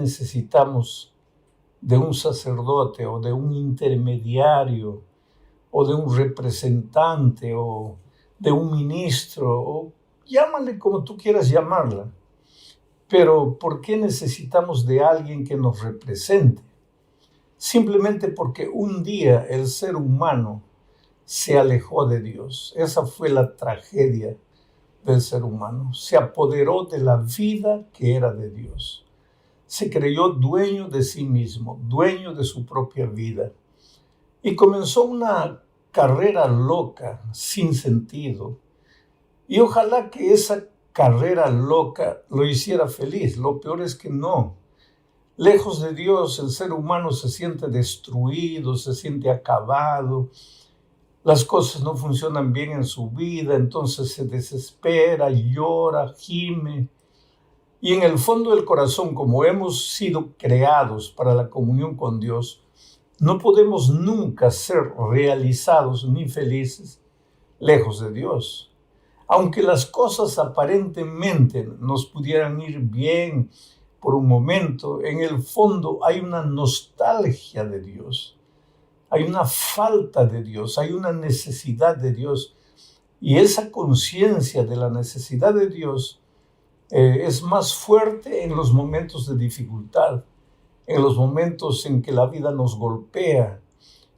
necesitamos de un sacerdote o de un intermediario o de un representante o de un ministro, o llámale como tú quieras llamarla. Pero ¿por qué necesitamos de alguien que nos represente? Simplemente porque un día el ser humano se alejó de Dios. Esa fue la tragedia del ser humano. Se apoderó de la vida que era de Dios. Se creyó dueño de sí mismo, dueño de su propia vida. Y comenzó una carrera loca, sin sentido. Y ojalá que esa carrera loca lo hiciera feliz. Lo peor es que no. Lejos de Dios, el ser humano se siente destruido, se siente acabado. Las cosas no funcionan bien en su vida, entonces se desespera, llora, gime. Y en el fondo del corazón, como hemos sido creados para la comunión con Dios, no podemos nunca ser realizados ni felices lejos de Dios. Aunque las cosas aparentemente nos pudieran ir bien por un momento, en el fondo hay una nostalgia de Dios. Hay una falta de Dios, hay una necesidad de Dios. Y esa conciencia de la necesidad de Dios es más fuerte en los momentos de dificultad, en los momentos en que la vida nos golpea,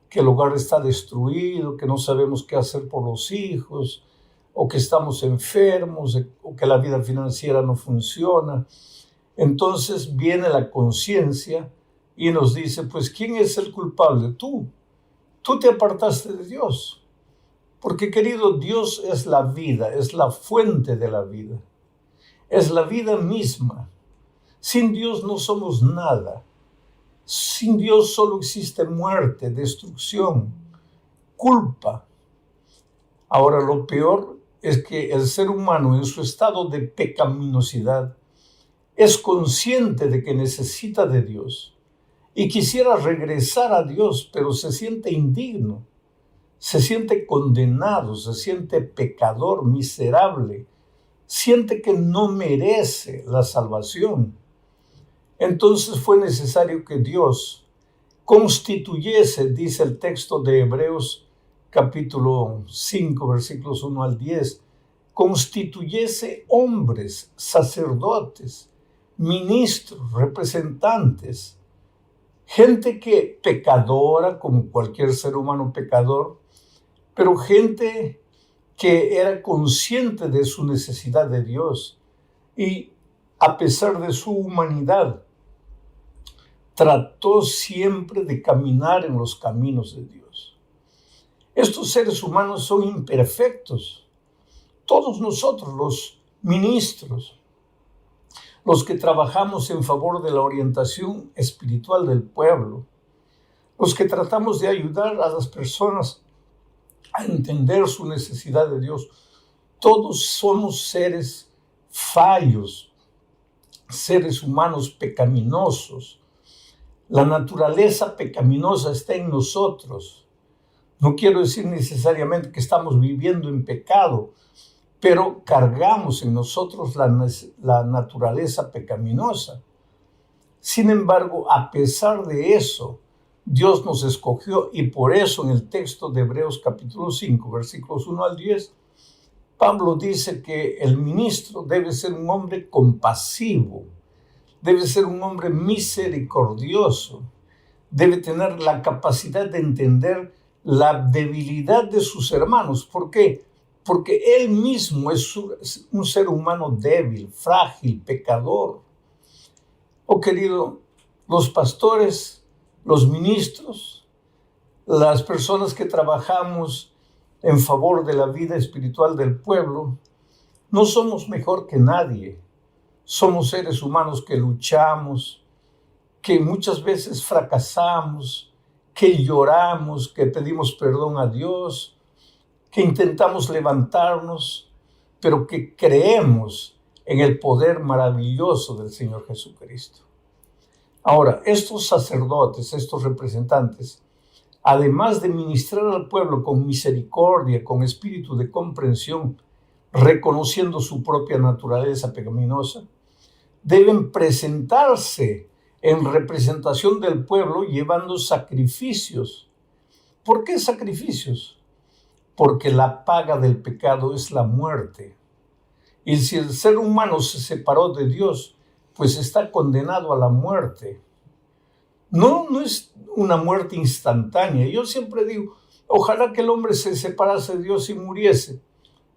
que el hogar está destruido, que no sabemos qué hacer por los hijos, o que estamos enfermos, o que la vida financiera no funciona. Entonces viene la conciencia y nos dice, pues, ¿quién es el culpable? Tú. Tú te apartaste de Dios. Porque, querido, Dios es la vida, es la fuente de la vida. Es la vida misma. Sin Dios no somos nada. Sin Dios solo existe muerte, destrucción, culpa. Ahora, lo peor es que el ser humano en su estado de pecaminosidad es consciente de que necesita de Dios y quisiera regresar a Dios, pero se siente indigno, se siente condenado, se siente pecador, miserable, siente que no merece la salvación. Entonces fue necesario que Dios constituyese, dice el texto de Hebreos capítulo 5, versículos 1 al 10, constituyese hombres, sacerdotes, ministros, representantes, gente que pecadora, como cualquier ser humano pecador, pero gente que era consciente de su necesidad de Dios y a pesar de su humanidad, trató siempre de caminar en los caminos de Dios. Estos seres humanos son imperfectos. Todos nosotros, los ministros, los que trabajamos en favor de la orientación espiritual del pueblo, los que tratamos de ayudar a las personas a entender su necesidad de Dios, todos somos seres fallos, seres humanos pecaminosos. La naturaleza pecaminosa está en nosotros. No quiero decir necesariamente que estamos viviendo en pecado, pero cargamos en nosotros la naturaleza pecaminosa. Sin embargo, a pesar de eso, Dios nos escogió y por eso en el texto de Hebreos capítulo 5, versículos 1 al 10, Pablo dice que el ministro debe ser un hombre compasivo, debe ser un hombre misericordioso, debe tener la capacidad de entender la debilidad de sus hermanos. ¿Por qué? Porque él mismo es un ser humano débil, frágil, pecador. Oh, querido, los pastores, los ministros, las personas que trabajamos en favor de la vida espiritual del pueblo, no somos mejor que nadie. Somos seres humanos que luchamos, que muchas veces fracasamos, que lloramos, que pedimos perdón a Dios, que intentamos levantarnos, pero que creemos en el poder maravilloso del Señor Jesucristo. Ahora, estos sacerdotes, estos representantes, además de ministrar al pueblo con misericordia, con espíritu de comprensión, reconociendo su propia naturaleza pecaminosa, deben presentarse en representación del pueblo, llevando sacrificios. ¿Por qué sacrificios? Porque la paga del pecado es la muerte. Y si el ser humano se separó de Dios, pues está condenado a la muerte. No es una muerte instantánea. Yo siempre digo, ojalá que el hombre se separase de Dios y muriese.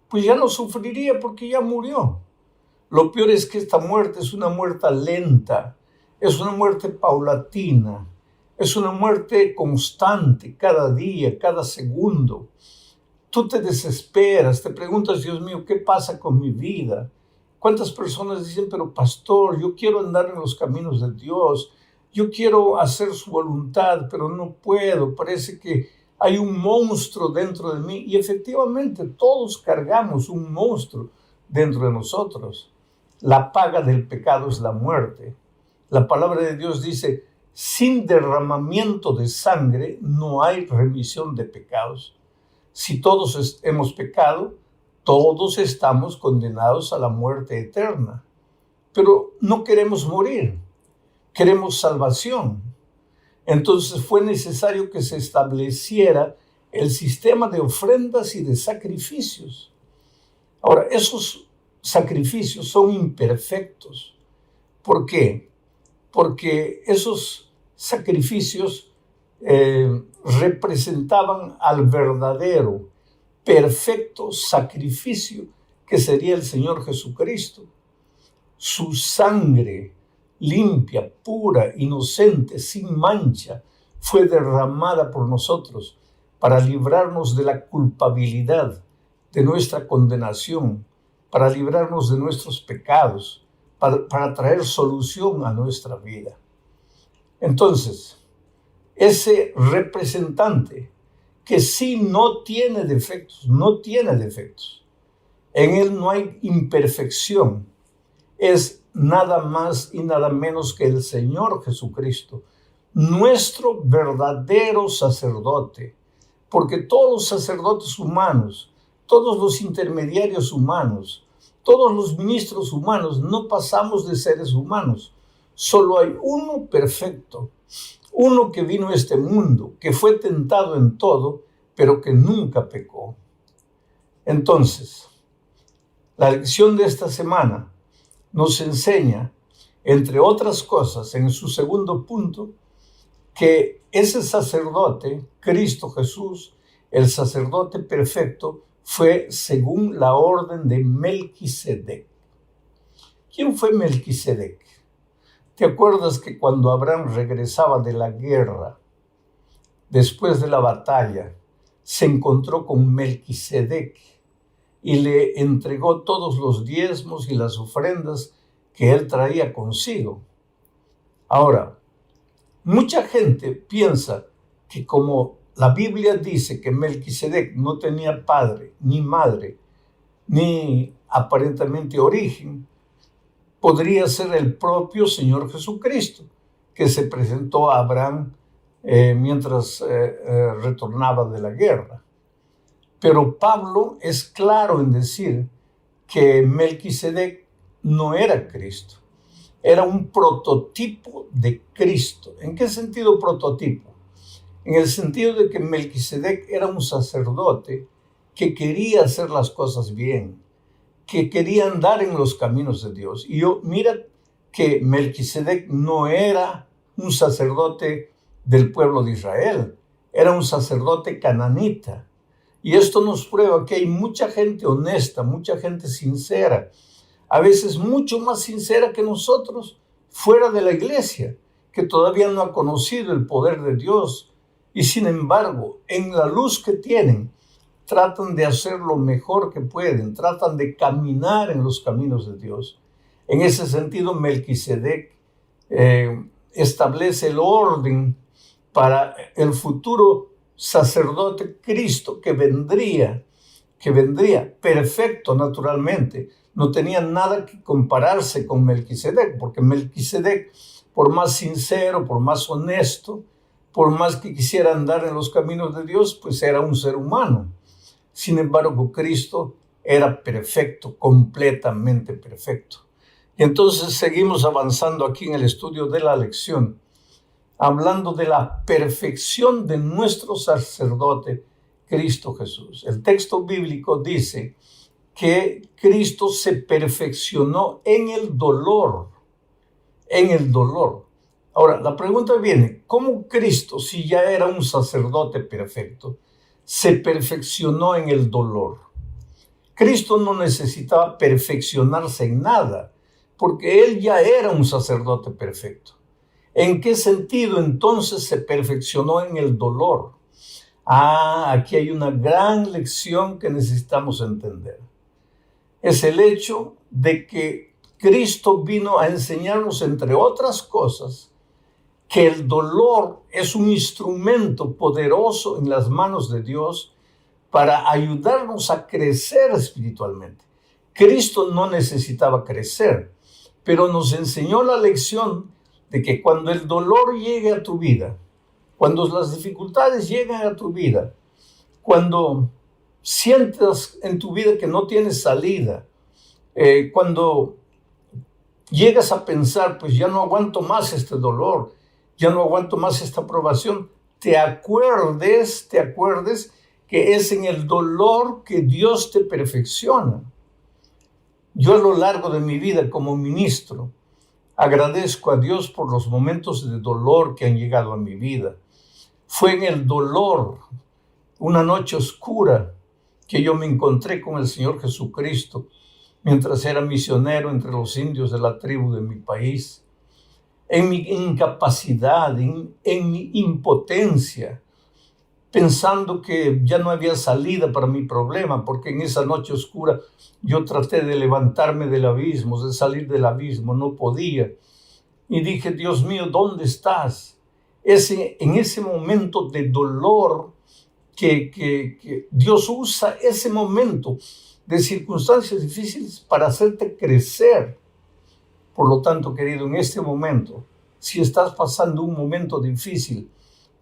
Pues ya no sufriría porque ya murió. Lo peor es que esta muerte es una muerte lenta, es una muerte paulatina, es una muerte constante, cada día, cada segundo. Tú te desesperas, te preguntas, Dios mío, ¿qué pasa con mi vida? ¿Cuántas personas dicen, pero pastor, yo quiero andar en los caminos de Dios, yo quiero hacer su voluntad, pero no puedo, parece que hay un monstruo dentro de mí? Y efectivamente, todos cargamos un monstruo dentro de nosotros. La paga del pecado es la muerte. La palabra de Dios dice, sin derramamiento de sangre no hay remisión de pecados. Si todos hemos pecado, todos estamos condenados a la muerte eterna. Pero no queremos morir, queremos salvación. Entonces fue necesario que se estableciera el sistema de ofrendas y de sacrificios. Ahora, esos sacrificios son imperfectos. ¿Por qué? Porque esos sacrificios representaban al verdadero, perfecto sacrificio que sería el Señor Jesucristo. Su sangre limpia, pura, inocente, sin mancha, fue derramada por nosotros para librarnos de la culpabilidad, de nuestra condenación, para librarnos de nuestros pecados, para traer solución a nuestra vida. Entonces, ese representante que sí no tiene defectos, en él no hay imperfección, es nada más y nada menos que el Señor Jesucristo, nuestro verdadero sacerdote, porque todos los sacerdotes humanos, todos los intermediarios humanos, todos los ministros humanos, no pasamos de seres humanos. Solo hay uno perfecto, uno que vino a este mundo, que fue tentado en todo, pero que nunca pecó. Entonces, la lección de esta semana nos enseña, entre otras cosas, en su segundo punto, que ese sacerdote, Cristo Jesús, el sacerdote perfecto, fue según la orden de Melquisedec. ¿Quién fue Melquisedec? ¿Te acuerdas que cuando Abraham regresaba de la guerra, después de la batalla, se encontró con Melquisedec y le entregó todos los diezmos y las ofrendas que él traía consigo? Ahora, mucha gente piensa que como la Biblia dice que Melquisedec no tenía padre, ni madre, ni aparentemente origen, podría ser el propio Señor Jesucristo, que se presentó a Abraham mientras retornaba de la guerra. Pero Pablo es claro en decir que Melquisedec no era Cristo, era un prototipo de Cristo. ¿En qué sentido prototipo? En el sentido de que Melquisedec era un sacerdote que quería hacer las cosas bien, que quería andar en los caminos de Dios. Y mira que Melquisedec no era un sacerdote del pueblo de Israel, era un sacerdote cananita. Y esto nos prueba que hay mucha gente honesta, mucha gente sincera, a veces mucho más sincera que nosotros, fuera de la iglesia, que todavía no ha conocido el poder de Dios. Y sin embargo, en la luz que tienen, tratan de hacer lo mejor que pueden, tratan de caminar en los caminos de Dios. En ese sentido, Melquisedec establece el orden para el futuro sacerdote Cristo que vendría perfecto naturalmente. No tenía nada que compararse con Melquisedec, porque Melquisedec, por más sincero, por más honesto, por más que quisiera andar en los caminos de Dios, pues era un ser humano. Sin embargo, Cristo era perfecto, completamente perfecto. Y entonces seguimos avanzando aquí en el estudio de la lección, hablando de la perfección de nuestro sacerdote, Cristo Jesús. El texto bíblico dice que Cristo se perfeccionó en el dolor, en el dolor. Ahora, la pregunta viene, ¿cómo Cristo, si ya era un sacerdote perfecto, se perfeccionó en el dolor? Cristo no necesitaba perfeccionarse en nada, porque Él ya era un sacerdote perfecto. ¿En qué sentido entonces se perfeccionó en el dolor? Aquí hay una gran lección que necesitamos entender. Es el hecho de que Cristo vino a enseñarnos, entre otras cosas, que el dolor es un instrumento poderoso en las manos de Dios para ayudarnos a crecer espiritualmente. Cristo no necesitaba crecer, pero nos enseñó la lección de que cuando el dolor llegue a tu vida, cuando las dificultades lleguen a tu vida, cuando sientas en tu vida que no tienes salida, cuando llegas a pensar, pues ya no aguanto más este dolor, ya no aguanto más esta provación, te acuerdes que es en el dolor que Dios te perfecciona. Yo a lo largo de mi vida como ministro, agradezco a Dios por los momentos de dolor que han llegado a mi vida. Fue en el dolor, una noche oscura, que yo me encontré con el Señor Jesucristo mientras era misionero entre los indios de la tribu de mi país. En mi incapacidad, en mi impotencia, pensando que ya no había salida para mi problema, porque en esa noche oscura yo traté de levantarme del abismo, de salir del abismo, no podía. Y dije, Dios mío, ¿dónde estás? En ese momento de dolor que Dios usa ese momento de circunstancias difíciles para hacerte crecer. Por lo tanto, querido, en este momento, si estás pasando un momento difícil,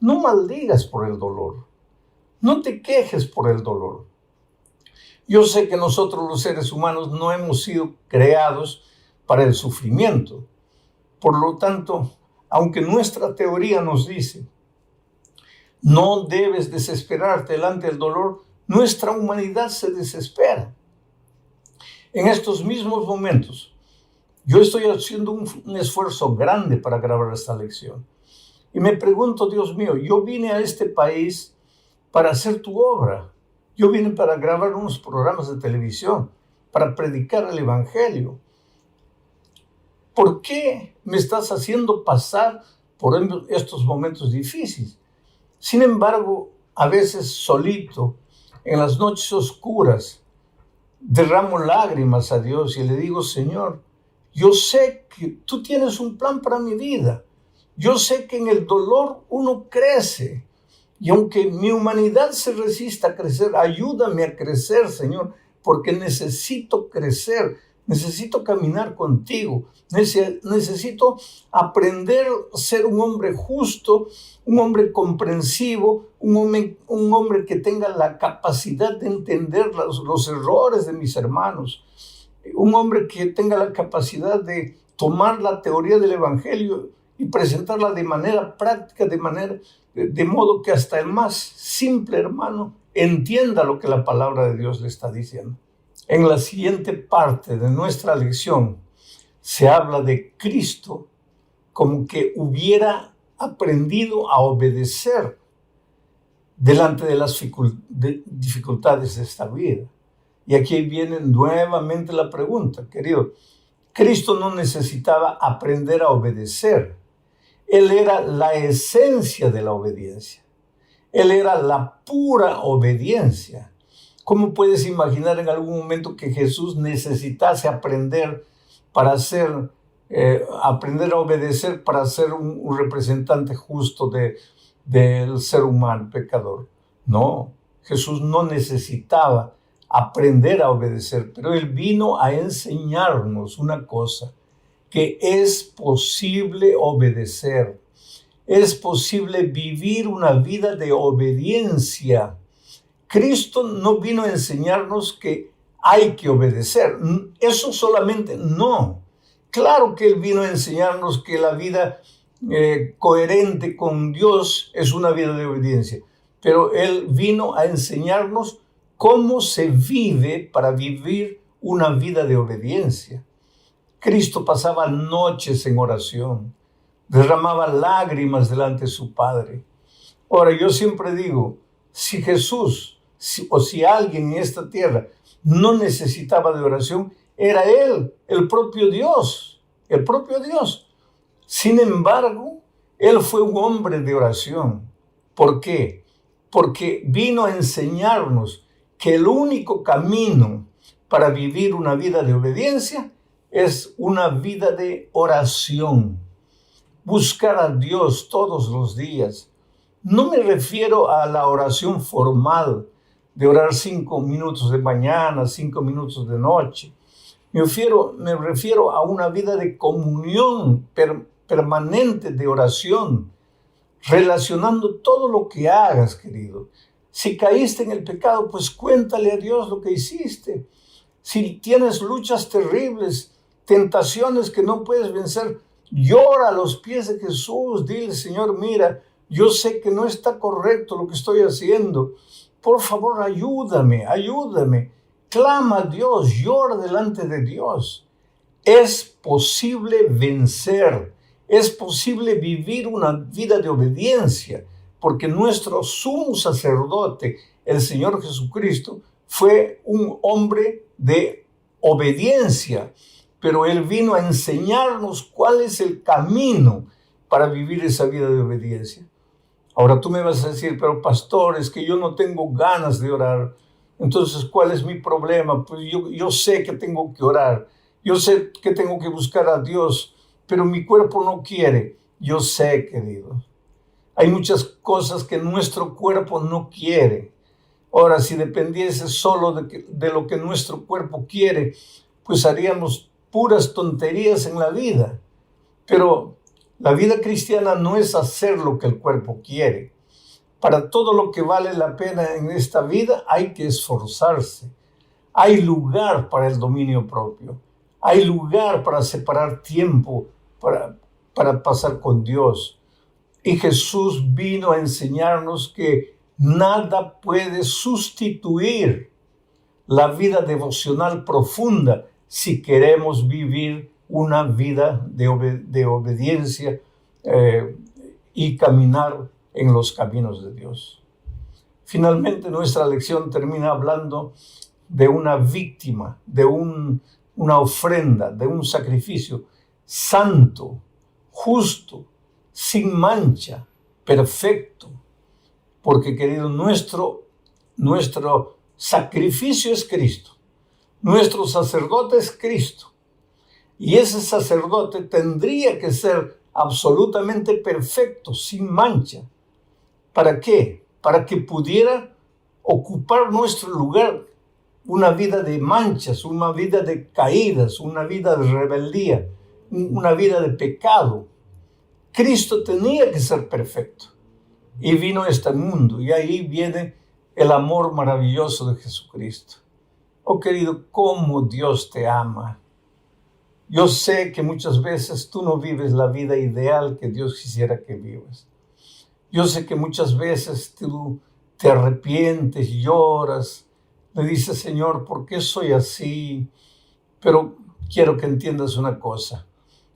no maldigas por el dolor. No te quejes por el dolor. Yo sé que nosotros los seres humanos no hemos sido creados para el sufrimiento. Por lo tanto, aunque nuestra teoría nos dice, no debes desesperarte delante del dolor, nuestra humanidad se desespera. En estos mismos momentos, yo estoy haciendo un esfuerzo grande para grabar esta lección. Y me pregunto, Dios mío, yo vine a este país para hacer tu obra. Yo vine para grabar unos programas de televisión, para predicar el Evangelio. ¿Por qué me estás haciendo pasar por estos momentos difíciles? Sin embargo, a veces solito, en las noches oscuras, derramo lágrimas a Dios y le digo, Señor, yo sé que tú tienes un plan para mi vida. Yo sé que en el dolor uno crece. Y aunque mi humanidad se resista a crecer, ayúdame a crecer, Señor, porque necesito crecer, necesito caminar contigo, necesito aprender a ser un hombre justo, un hombre comprensivo, un hombre que tenga la capacidad de entender los errores de mis hermanos, un hombre que tenga la capacidad de tomar la teoría del Evangelio y presentarla de manera práctica, de modo que hasta el más simple hermano entienda lo que la palabra de Dios le está diciendo. En la siguiente parte de nuestra lección se habla de Cristo como que hubiera aprendido a obedecer delante de las dificultades de esta vida. Y aquí viene nuevamente la pregunta, querido. Cristo no necesitaba aprender a obedecer. Él era la esencia de la obediencia. Él era la pura obediencia. ¿Cómo puedes imaginar en algún momento que Jesús necesitase aprender a obedecer para ser un representante justo del ser humano pecador? No, Jesús no necesitaba aprender a obedecer, pero Él vino a enseñarnos una cosa, que es posible obedecer, es posible vivir una vida de obediencia. Cristo no vino a enseñarnos que hay que obedecer, eso solamente no. Claro que Él vino a enseñarnos que la vida coherente con Dios es una vida de obediencia, pero Él vino a enseñarnos cómo se vive para vivir una vida de obediencia. Cristo pasaba noches en oración, derramaba lágrimas delante de su Padre. Ahora, yo siempre digo, si Jesús o si alguien en esta tierra no necesitaba de oración, era Él, el propio Dios, el propio Dios. Sin embargo, Él fue un hombre de oración. ¿Por qué? Porque vino a enseñarnos que el único camino para vivir una vida de obediencia es una vida de oración. Buscar a Dios todos los días. No me refiero a la oración formal, de orar 5 minutos de mañana, 5 minutos de noche. Me refiero a una vida de comunión permanente de oración, relacionando todo lo que hagas, querido. Si caíste en el pecado, pues cuéntale a Dios lo que hiciste. Si tienes luchas terribles, tentaciones que no puedes vencer, llora a los pies de Jesús. Dile, Señor, mira, yo sé que no está correcto lo que estoy haciendo. Por favor, ayúdame. Clama a Dios, llora delante de Dios. Es posible vencer, es posible vivir una vida de obediencia, porque nuestro sumo sacerdote, el Señor Jesucristo, fue un hombre de obediencia, pero Él vino a enseñarnos cuál es el camino para vivir esa vida de obediencia. Ahora tú me vas a decir, pero pastor, es que yo no tengo ganas de orar. Entonces, ¿cuál es mi problema? Pues yo sé que tengo que orar, yo sé que tengo que buscar a Dios, pero mi cuerpo no quiere. Yo sé, querido. Hay muchas cosas que nuestro cuerpo no quiere. Ahora, si dependiese solo de lo que nuestro cuerpo quiere, pues haríamos puras tonterías en la vida. Pero la vida cristiana no es hacer lo que el cuerpo quiere. Para todo lo que vale la pena en esta vida hay que esforzarse. Hay lugar para el dominio propio. Hay lugar para separar tiempo para pasar con Dios. Y Jesús vino a enseñarnos que nada puede sustituir la vida devocional profunda si queremos vivir una vida de obediencia y caminar en los caminos de Dios. Finalmente, nuestra lección termina hablando de una víctima, de una ofrenda, de un sacrificio santo, justo, sin mancha, perfecto. Porque, querido, nuestro sacrificio es Cristo. Nuestro sacerdote es Cristo. Y ese sacerdote tendría que ser absolutamente perfecto, sin mancha. ¿Para qué? Para que pudiera ocupar nuestro lugar. Una vida de manchas, una vida de caídas, una vida de rebeldía, una vida de pecado. Cristo tenía que ser perfecto. Y vino a este mundo. Y ahí viene el amor maravilloso de Jesucristo. Oh, querido, cómo Dios te ama. Yo sé que muchas veces tú no vives la vida ideal que Dios quisiera que vivas. Yo sé que muchas veces tú te arrepientes, lloras, le dices, Señor, ¿por qué soy así? Pero quiero que entiendas una cosa.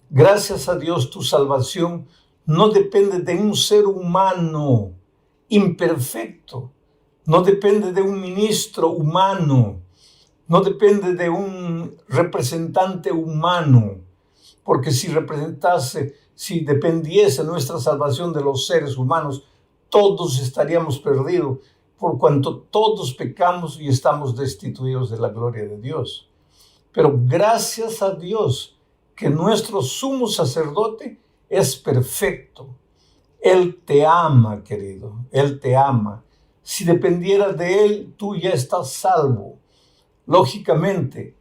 Gracias a Dios, tu salvación no depende de un ser humano imperfecto, no depende de un ministro humano, no depende de un representante humano, porque si dependiese nuestra salvación de los seres humanos, todos estaríamos perdidos, por cuanto todos pecamos y estamos destituidos de la gloria de Dios. Pero gracias a Dios que nuestro sumo sacerdote es perfecto. Él te ama, querido, Él te ama. Si dependieras de Él, tú ya estás salvo. Lógicamente,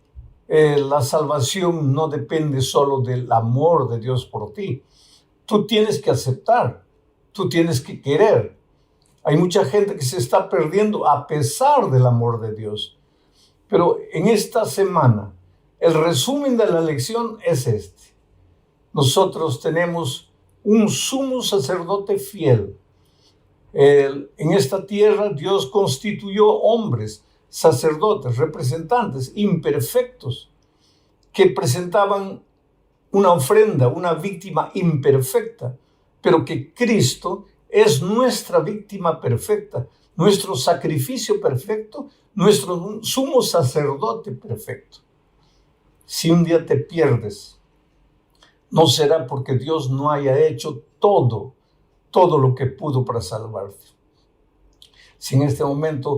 la salvación no depende solo del amor de Dios por ti. Tú tienes que aceptar, tú tienes que querer. Hay mucha gente que se está perdiendo a pesar del amor de Dios. Pero en esta semana, El resumen de la lección es este. Nosotros tenemos un sumo sacerdote fiel. En esta tierra Dios constituyó hombres, sacerdotes, representantes imperfectos que presentaban una ofrenda, una víctima imperfecta, pero que Cristo es nuestra víctima perfecta, nuestro sacrificio perfecto, nuestro sumo sacerdote perfecto. Si un día te pierdes, no será porque Dios no haya hecho todo lo que pudo para salvarte. Si en este momento